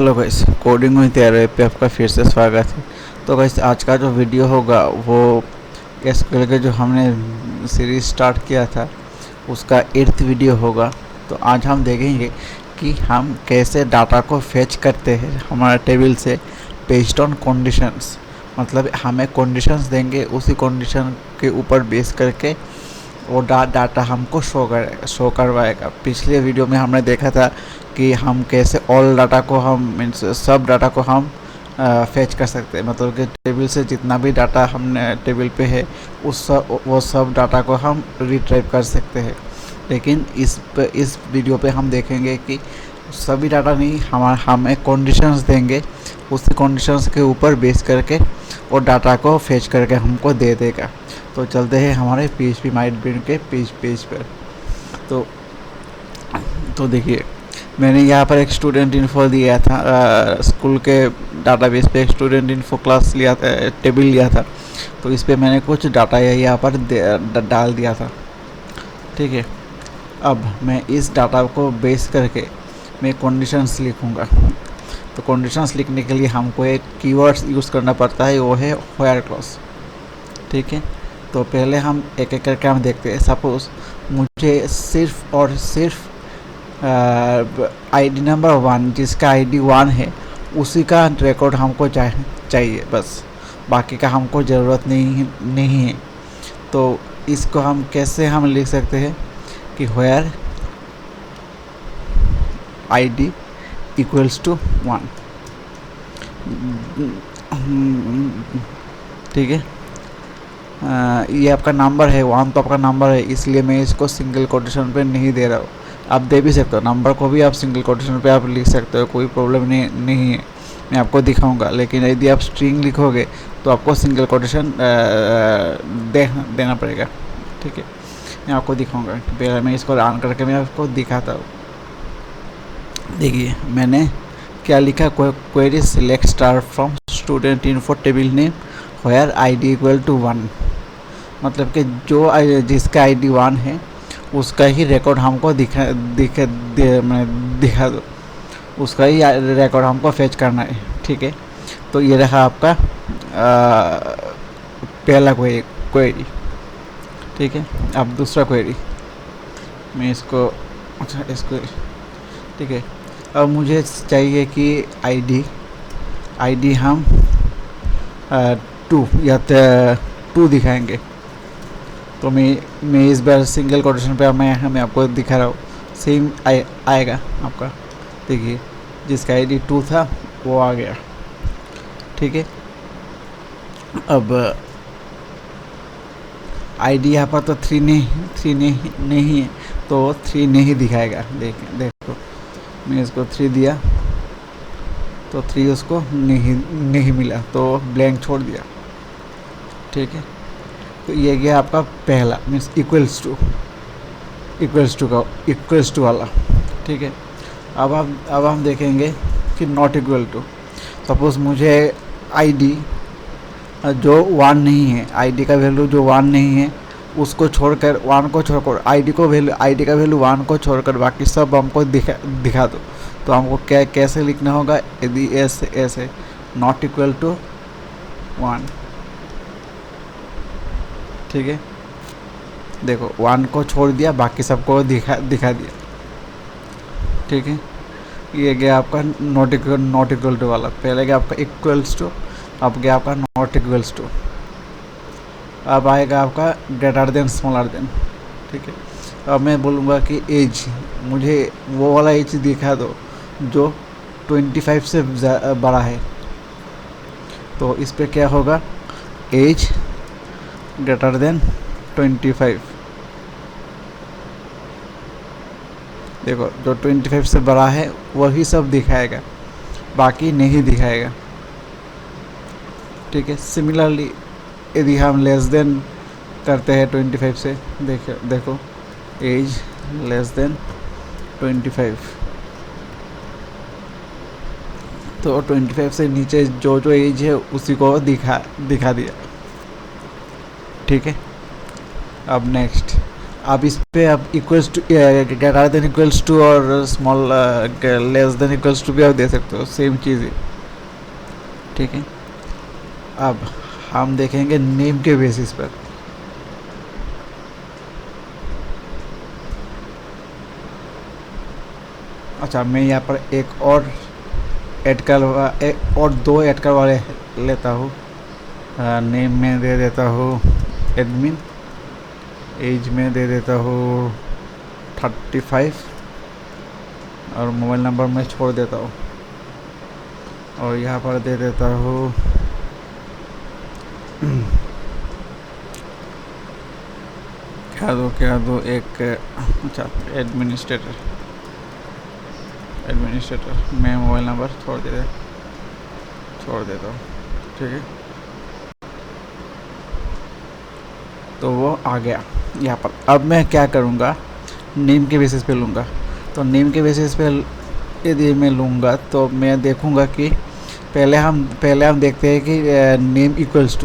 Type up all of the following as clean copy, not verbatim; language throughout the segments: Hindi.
Hello guys, coding with ARY पे आपका फिर से स्वागत है। तो गाइस, आज का जो वीडियो होगा वो एसक्यूएल के जो हमने सीरीज स्टार्ट किया था उसका 8th वीडियो होगा। तो आज हम देखेंगे कि हम कैसे डाटा को फेच करते हैं हमारे टेबल से बेस्ड ऑन कंडीशंस। मतलब हमें कंडीशंस देंगे, उसी कंडीशन के ऊपर बेस करके वो डाटा हमको शो करवाएगा। पिछले वीडियो में हमने देखा था कि हम कैसे ऑल डाटा को हम मीन्स सब डाटा को हम फेच कर सकते हैं। मतलब कि टेबल से जितना भी डाटा हमने टेबल पे है वो सब डाटा को हम रिट्राइव कर सकते हैं। लेकिन इस वीडियो पे हम देखेंगे कि सभी डाटा नहीं, हमें कंडीशंस देंगे, उसी कंडीशंस के ऊपर बेस करके वो डाटा को फेच करके हमको दे देगा। तो चलते हैं हमारे PHP माइटब्रेन के पेज पर। तो देखिए, मैंने यहाँ पर एक स्टूडेंट इन्फो दिया था, स्कूल के डाटाबेस पे एक स्टूडेंट इन्फो क्लास लिया था, टेबल लिया था। तो इस पे मैंने कुछ डाटा यहाँ पर डाल दिया था। ठीक है, अब मैं इस डाटा को बेस करके मैं कंडीशंस लिखूँगा। तो कंडीशंस लिखने के लिए हमको एक कीवर्ड्स यूज़ करना पड़ता है, वो है व्हेयर क्लॉज। ठीक है, तो पहले हम एक एक करके हम देखते हैं। सपोज़ मुझे सिर्फ और सिर्फ ID नंबर 1, जिसका ID 1 है, उसी का रिकॉर्ड हमको चाहिए बस, बाकी का हमको ज़रूरत नहीं है। तो इसको हम कैसे हम लिख सकते हैं कि व्हेयर ID इक्वल्स टू 1। ठीक है, ये आपका नंबर है 1, तो आपका नंबर है, इसलिए मैं इसको सिंगल कोटेशन पे नहीं दे रहा हूँ। आप दे भी सकते हो, नंबर को भी आप सिंगल कोटेशन पे आप लिख सकते हो, कोई प्रॉब्लम नहीं है। मैं आपको दिखाऊंगा। लेकिन यदि आप स्ट्रिंग लिखोगे तो आपको सिंगल कोटेशन देना पड़ेगा। ठीक है, मैं आपको दिखाऊंगा। पहले मैं इसको रन करके मैं आपको दिखाता हूँ। देखिए, मैंने क्या लिखा, query select star from student info table name where ID equal to 1। मतलब कि जिसका ID 1 है उसका ही रिकॉर्ड हमको दिखा दो, उसका ही रिकॉर्ड हमको फेच करना है। ठीक है, तो ये रहा आपका पहला क्वेरी। ठीक है, अब दूसरा क्वेरी मैं इसको ठीक है, अब मुझे चाहिए कि ID हम 2 या 2 दिखाएंगे। तो मैं इस बार सिंगल कोटेशन पे मैं आपको दिखा रहा हूँ, सेम आएगा आपका। देखिए, जिसका ID 2 था वो आ गया। ठीक है, अब ID यहाँ पर तो 3 नहीं है, तो 3 नहीं दिखाएगा। देखो, मैं इसको 3 दिया तो 3 उसको नहीं मिला, तो ब्लैंक छोड़ दिया। ठीक है, तो ये गया आपका पहला, मीन्स इक्वल्स टू वाला। ठीक है, अब हम देखेंगे कि नॉट इक्वल टू। सपोज़ मुझे ID जो 1 नहीं है, ID का वैल्यू जो 1 नहीं है, उसको छोड़कर 1 को छोड़कर ID का वैल्यू 1 को छोड़कर बाकी सब हमको दिखा दो। तो हमको कैसे लिखना होगा, यदि ऐसे नॉट इक्वल टू 1। ठीक है, देखो 1 को छोड़ दिया, बाकी सबको दिखा दिया। ठीक है, ये गया आपका नॉट इक्वल टू वाला। पहले गया आपका इक्वल्स टू, अब गया आपका नॉट इक्वल्स टू। अब आएगा आपका ग्रेटर देन स्मॉलर देन। ठीक है, अब मैं बोलूँगा कि एज, मुझे वो वाला एज दिखा दो जो 25 से बड़ा है। तो इस पे क्या होगा, एज ग्रेटर देन 25। देखो, जो 25 से बड़ा है वही सब दिखाएगा, बाकी नहीं दिखाएगा। ठीक है, सिमिलरली यदि हम लेस देन करते हैं 25 से, देखो एज लेस देन 25, तो 25 से नीचे जो एज है उसी को दिखा दिया। ठीक है, अब नेक्स्ट अब इस पे अब equals to, greater than equals to और small less than equals to भी आप दे सकते हो, सेम चीज़ है। ठीक है, अब हम देखेंगे नेम के बेसिस पर। अच्छा, मैं यहाँ पर एक और एक और दो ऐड कर वाले लेता हूँ। नेम में दे देता हूँ एडमिन, एज में दे देता हूँ 35 और मोबाइल नंबर में छोड़ देता हूँ, और यहाँ पर दे देता हूँ क्या दो एक, अच्छा एडमिनिस्ट्रेटर मैं मोबाइल नंबर छोड़ देता हूँ। ठीक है, तो वो आ गया यहाँ पर। अब मैं क्या करूँगा, नेम के बेसिस पे लूँगा। तो नेम के बेसिस पे यदि मैं लूँगा तो मैं देखूँगा कि पहले हम देखते हैं कि नेम इक्वल्स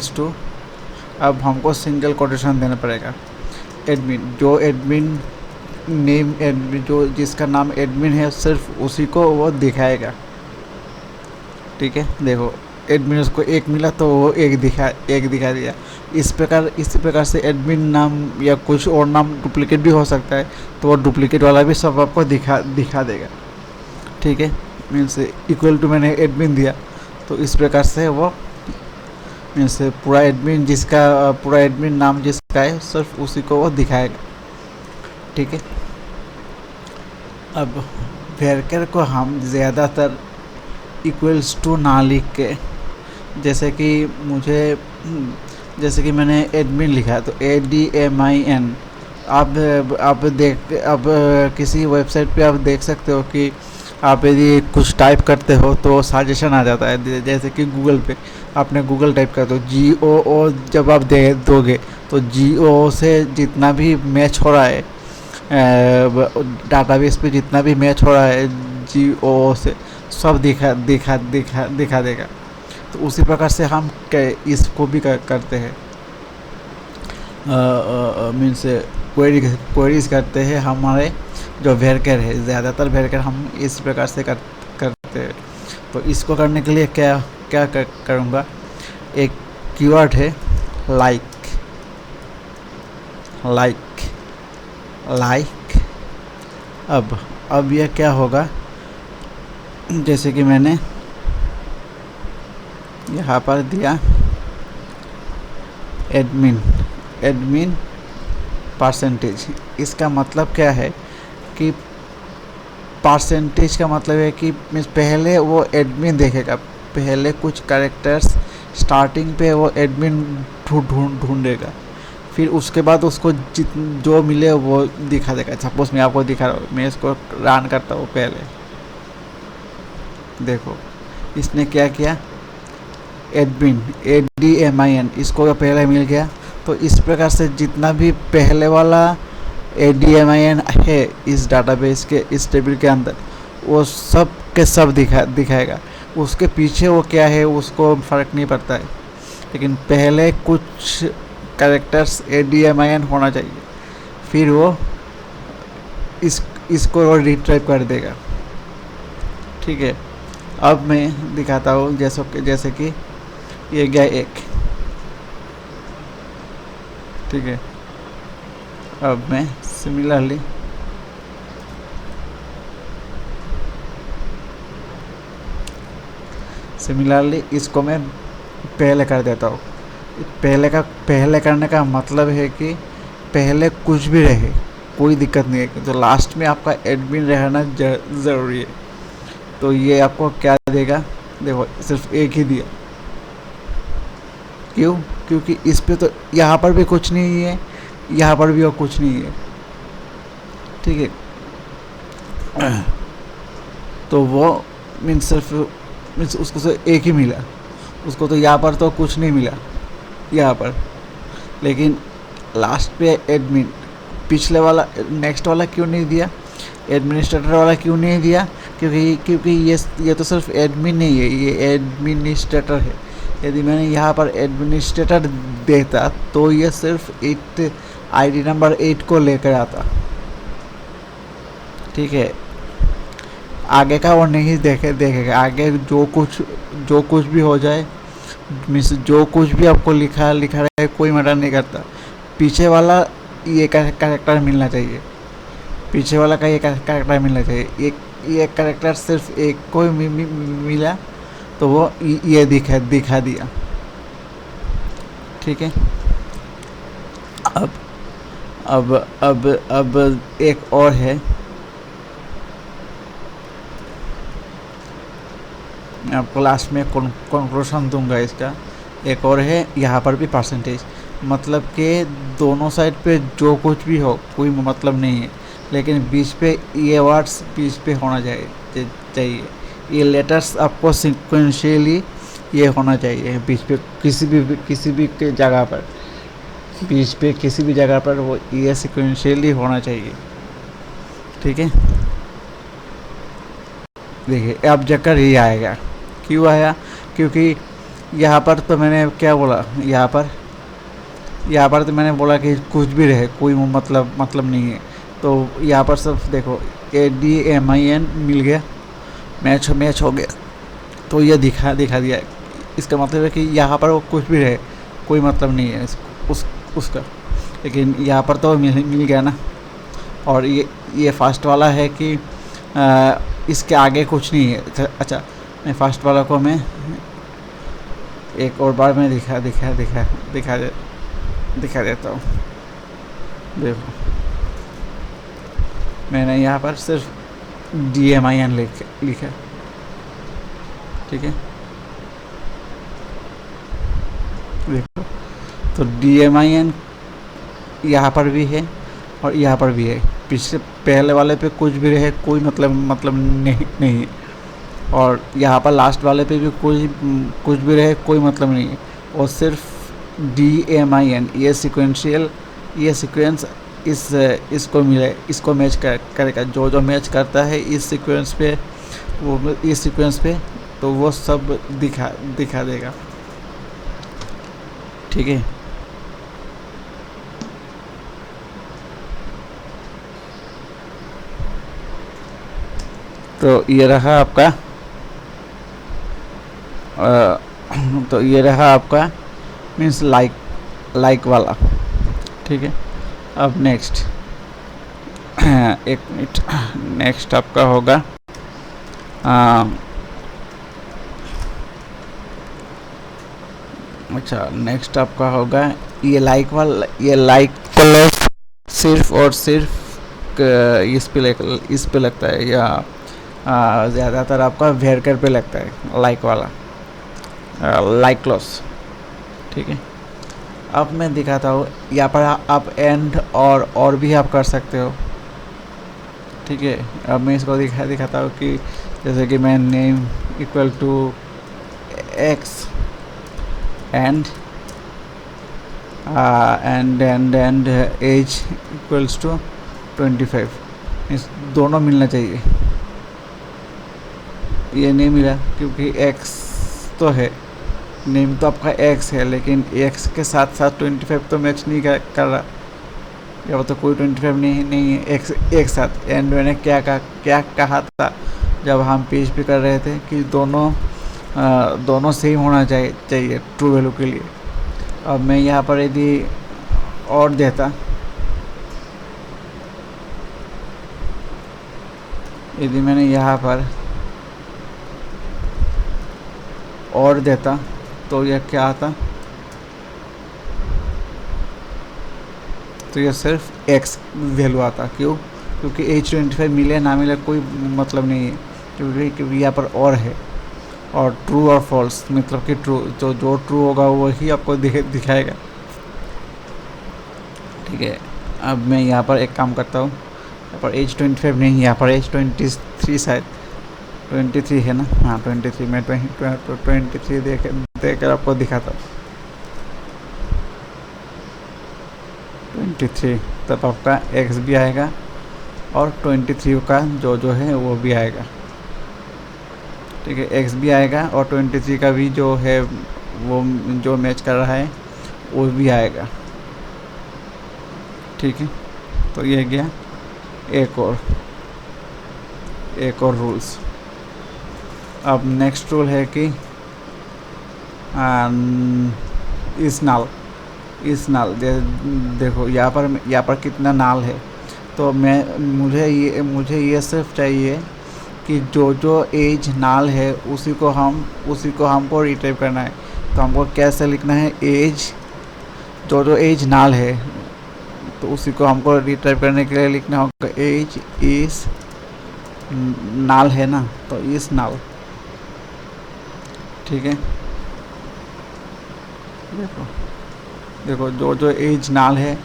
टू अब हमको सिंगल कोटेशन देना पड़ेगा। एडमिन जो जिसका नाम एडमिन है सिर्फ उसी को वो दिखाएगा। ठीक है, देखो एडमिन उसको एक मिला तो वो एक दिखा दिया। इस प्रकार से एडमिन नाम या कुछ और नाम डुप्लीकेट भी हो सकता है, तो वो डुप्लीकेट वाला भी सब आपको दिखा देगा। ठीक है, मीन्स इक्वल टू मैंने एडमिन दिया, तो इस प्रकार से वो मीन्स पूरा एडमिन नाम जिसका है सिर्फ उसी को वो दिखाएगा। ठीक है, अब वेरकर को हम ज़्यादातर इक्वल्स टू ना लिख के, जैसे कि मैंने एडमिन लिखा तो ADMIN। अब किसी वेबसाइट पे आप देख सकते हो कि आप यदि कुछ टाइप करते हो तो सजेशन आ जाता है। जैसे कि गूगल पे आपने गूगल टाइप कर दो GOO, जब आप दोगे तो GOO से जितना भी मैच हो रहा है डाटाबेस पे, जितना भी मैच हो रहा है GOO से सब दिखा देगा। तो उसी प्रकार से हम इसको भी करते हैं, मीन्स क्वेरीज करते हैं। हमारे जो वेरकर है, ज़्यादातर वेरकर हम इस प्रकार से करते हैं। तो इसको करने के लिए क्या करूँगा, एक कीवर्ड है लाइक। अब यह क्या होगा, जैसे कि मैंने यहाँ पर दिया एडमिन परसेंटेज। इसका मतलब क्या है कि परसेंटेज का मतलब है कि पहले वो एडमिन देखेगा, पहले कुछ कैरेक्टर्स स्टार्टिंग पे वो एडमिन ढूंढेगा, फिर उसके बाद उसको जो मिले वो दिखा देगा। सपोज मैं आपको दिखा रहा हूँ, मैं इसको रन करता हूँ। पहले देखो इसने क्या किया, एडमिन ADMIN इसको पहले मिल गया। तो इस प्रकार से जितना भी पहले वाला ADMIN है इस डाटाबेस के, इस टेबल के अंदर, वो सब के सब दिखाएगा। उसके पीछे वो क्या है उसको फ़र्क नहीं पड़ता है, लेकिन पहले कुछ कैरेक्टर्स ADMIN होना चाहिए, फिर वो इसको रिट्राइव कर देगा। ठीक है, अब मैं दिखाता हूँ जैसे कि ये गया एक। ठीक है, अब मैं सिमिलरली इसको मैं पहले कर देता हूँ। पहले करने का मतलब है कि पहले कुछ भी रहे कोई दिक्कत नहीं है, तो लास्ट में आपका एडमिन रहना ज़रूरी है। तो ये आपको क्या देगा, देखो सिर्फ एक ही दिया। क्यों? क्योंकि इस पे तो यहाँ पर भी कुछ नहीं है, यहाँ पर भी और कुछ नहीं है। ठीक है, तो वो मीन्स उसको तो एक ही मिला, उसको तो यहाँ पर तो कुछ नहीं मिला यहाँ पर, लेकिन लास्ट पे एडमिन। पिछले वाला नेक्स्ट वाला क्यों नहीं दिया, एडमिनिस्ट्रेटर वाला क्यों नहीं दिया? क्योंकि ये तो सिर्फ एडमिन नहीं है, ये एडमिनिस्ट्रेटर है। यदि मैंने यहाँ पर एडमिनिस्ट्रेटर देता तो ये सिर्फ 8 आईडी नंबर 8 को लेकर आता, ठीक है। आगे का वो नहीं देखेगा, आगे जो कुछ भी हो जाए, मीन्स जो कुछ भी आपको लिखा रहे कोई मैटर नहीं करता। पीछे वाला ये कैरेक्टर मिलना चाहिए, पीछे वाला का ये कैरेक्टर मिलना चाहिए। ये कैरेक्टर सिर्फ एक को मिला तो वो ये दिखा दिया, ठीक है। अब एक और है, मैं आपको लास्ट में कंक्लूजन दूंगा इसका। एक और है, यहाँ पर भी परसेंटेज, मतलब कि दोनों साइड पे जो कुछ भी हो कोई मतलब नहीं है, लेकिन बीच पे ये वर्ड्स बीच पे होना चाहिए। ये लेटर्स आपको सिक्वेंशियली ये होना चाहिए बीच पे, किसी भी जगह पर, बीच पे किसी भी जगह पर वो ये सिक्वेंशियली होना चाहिए, ठीक है। देखिए अब जाकर ये आएगा, क्यों आया? क्योंकि यहाँ पर तो मैंने क्या बोला, यहाँ पर तो मैंने बोला कि कुछ भी रहे कोई मतलब नहीं है। तो यहाँ पर सब देखो ADMIN मिल गया, मैच हो गया, तो ये दिखा दिया। इसका मतलब है कि यहाँ पर वो कुछ भी रहे कोई मतलब नहीं है उसका, लेकिन यहाँ पर तो मिल गया ना। और ये फर्स्ट वाला है कि इसके आगे कुछ नहीं है। अच्छा, मैं फर्स्ट वाला को मैं एक और बार मैं दिखा देता हूँ। देखो मैंने यहाँ पर सिर्फ DMIN लिखा, ठीक है। देखो तो DMIN यहाँ पर भी है और यहाँ पर भी है। पहले वाले पे कुछ भी रहे कोई मतलब नहीं, और यहाँ पर लास्ट वाले पे भी कुछ भी रहे कोई मतलब नहीं है। और सिर्फ DMIN ये सीक्वेंस इसको मिले, इसको मैच करेगा। जो मैच करता है इस सीक्वेंस पे तो वो सब दिखा देगा, ठीक है। तो ये रहा आपका तो ये रहा आपका मीन्स लाइक वाला, ठीक है। अब नेक्स्ट एक मिनट, नेक्स्ट आपका होगा अच्छा, नेक्स्ट आपका होगा ये लाइक वाला। ये लाइक सिर्फ और सिर्फ इस पे लगता है, या ज़्यादातर आपका वेरकर पे लगता है लाइक वाला, लाइक क्लोज, ठीक है। अब मैं दिखाता हूँ, यहाँ पर आप एंड और भी आप कर सकते हो, ठीक है। अब मैं इसको दिखाता हूँ कि जैसे कि मैं name equal to X and age equals to 25, इस दोनों मिलना चाहिए। ये नहीं मिला क्योंकि X तो है, नेम तो आपका X है, लेकिन X के साथ 25 तो मैच नहीं कर रहा, या तो कोई 25 नहीं है X एक साथ। एंड मैंने क्या कहा था जब हम PHP कर रहे थे कि दोनों सेम होना चाहिए ट्रू वैल्यू के लिए। अब मैं यहाँ पर यदि और देता, यदि मैंने यहाँ पर और देता तो यह क्या आता, तो यह सिर्फ X वैल्यू आता। क्यों? क्योंकि H25 मिले ना मिले कोई मतलब नहीं है, क्योंकि यहाँ पर और है, और ट्रू और फॉल्स मतलब कि ट्रू, जो ट्रू होगा वही आपको दिखाएगा, ठीक है। अब मैं यहाँ पर एक काम करता हूँ, यहाँ पर H25 नहीं, यहाँ पर H23 शायद 23 है ना, हाँ 23, मैं 23 देकर आपको दिखाता हूँ। 23 तब आपका X भी आएगा और 23 का जो है वो भी आएगा, ठीक है। X भी आएगा और 23 का भी जो है वो जो मैच कर रहा है वो भी आएगा। ठीक है, तो ये गया एक और रूल्स। अब नेक्स्ट रूल है कि इस नाल देखो यहाँ पर कितना नाल है। तो मुझे ये सिर्फ चाहिए कि जो एज नाल है उसी को हमको रिट्रीव करना है। तो हमको कैसे लिखना है, एज जो एज नाल है तो उसी को हमको रिट्रीव करने के लिए लिखना होगा एज इस नाल है ना, तो इस नाल। ठीक है, देखो जो एज नाल है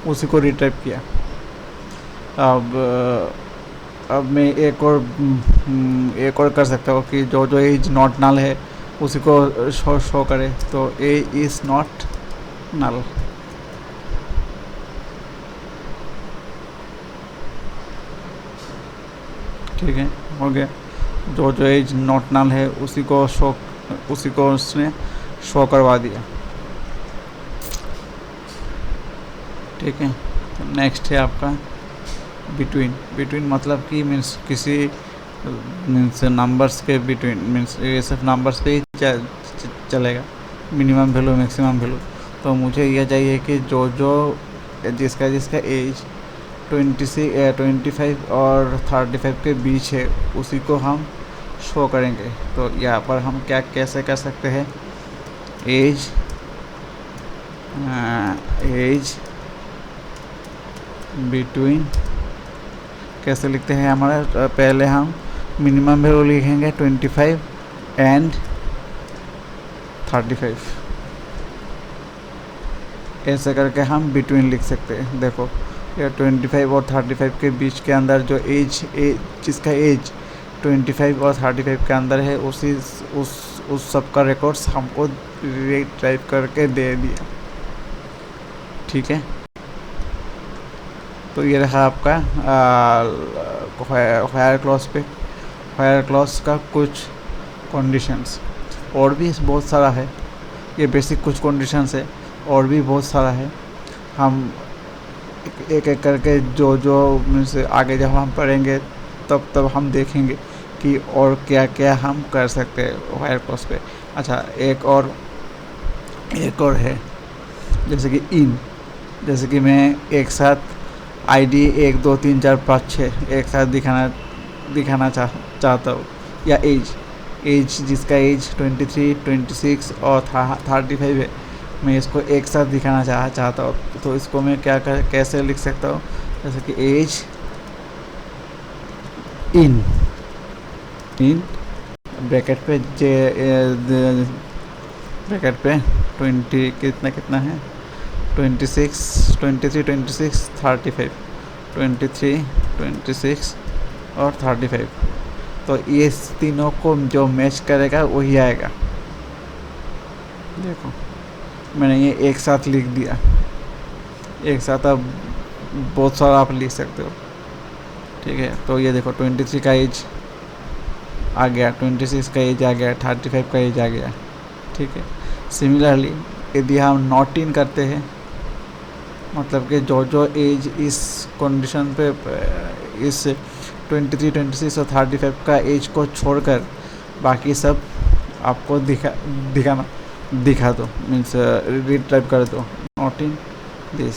उसी को रिट्रीव किया। अब मैं एक और कर सकता हूँ कि जो एज नॉट नल है उसी को शो करे। तो ए इज़ नॉट नल। ठीक है, हो गया। जो एज नॉट नल है उसी को उसने शो करवा दिया। ठीक है, तो नेक्स्ट है आपका बिटवीन मतलब कि मीन्स किसी मीन्स नंबर्स के बिटवीन, मीन्स ये सिर्फ नंबर्स पे ही चलेगा, मिनिमम वैल्यू मैक्सिमम वैल्यू। तो मुझे यह चाहिए कि जो जिसका एज 25 और 35 के बीच है उसी को हम शो करेंगे। तो यहाँ पर हम कैसे कर सकते हैं, एज बिटवीन कैसे लिखते हैं हमारा, पहले हम मिनिमम वैल्यू लिखेंगे 25 एंड 35, ऐसे करके हम बिटवीन लिख सकते हैं। देखो ये 25 और 35 के बीच के अंदर जो एज जिसका एज 25 और 35 के अंदर है उस सब का रिकॉर्ड्स हमको रिट्रीव करके दे दिया। ठीक है, तो ये रहा आपका हायर क्लॉज का कुछ कंडीशंस। और भी बहुत सारा है, ये बेसिक कुछ कंडीशंस है, और भी बहुत सारा है। हम एक करके जो मीन्स आगे जब हम पढ़ेंगे तब हम देखेंगे कि और क्या क्या हम कर सकते हैं हायर क्लॉज पे। अच्छा, एक और है, जैसे कि मैं एक साथ आईडी 1 2 3 4 5 6 एक साथ दिखाना चाहता हूँ, या एज जिसका एज 23 26 और 35 है, मैं इसको एक साथ दिखाना चाहता हूँ। तो इसको मैं कैसे लिख सकता हूँ, जैसे कि एज इन ब्रैकेट पे 20 कितना है 23 26 35 23 26 और 35। तो ये तीनों को जो मैच करेगा वही आएगा। देखो मैंने ये एक साथ लिख दिया, एक साथ अब बहुत सारा आप लिख सकते हो। ठीक है, तो ये देखो 23 का एज आ गया, 26 का एज आ गया, 35 का एज आ गया। ठीक है, सिमिलरली यदि हम नॉट इन करते हैं, मतलब कि जो एज इस कंडीशन पे इस 23 26 और 35 का एज को छोड़कर बाकी सब आपको दिखा दो, मीन्स रिट्रीव कर दो, नॉट इन दिस।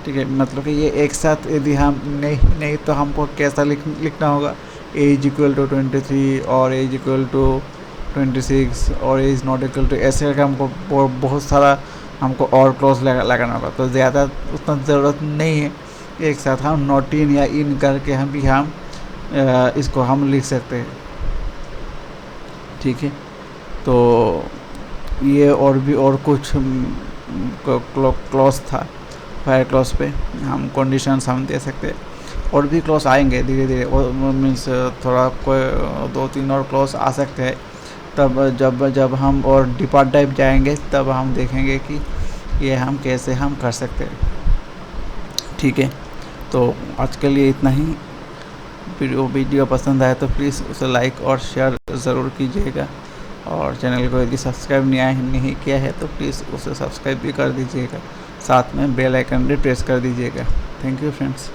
ठीक है, मतलब कि ये एक साथ यदि हम नहीं तो हमको कैसा लिखना होगा, एज इक्वल टू 23 और एज इक्वल टू 26 और एज नॉट इक्वल टू, ऐसे करके हमको बहुत सारा हमको और क्लॉज लगाना होगा। तो ज़्यादा उतना ज़रूरत नहीं है, एक साथ हम नॉट इन या इन करके हम इसको हम लिख सकते हैं। ठीक है, तो ये और भी और कुछ क्लॉज था फायर क्लॉज पे, हम कंडीशंस हम दे सकते हैं। और भी क्लॉज आएंगे धीरे धीरे, और मीन्स थोड़ा कोई 2-3 और क्लॉज आ सकते हैं। तब जब हम और डीपर टाइप जाएंगे तब हम देखेंगे कि ये हम कैसे हम कर सकते हैं। ठीक है, तो आज के लिए इतना ही। वीडियो पसंद आए तो प्लीज़ उसे लाइक और शेयर ज़रूर कीजिएगा। और चैनल को यदि सब्सक्राइब नहीं किया है तो प्लीज़ उसे सब्सक्राइब भी कर दीजिएगा, साथ में बेल आइकन भी प्रेस कर दीजिएगा। Thank you friends.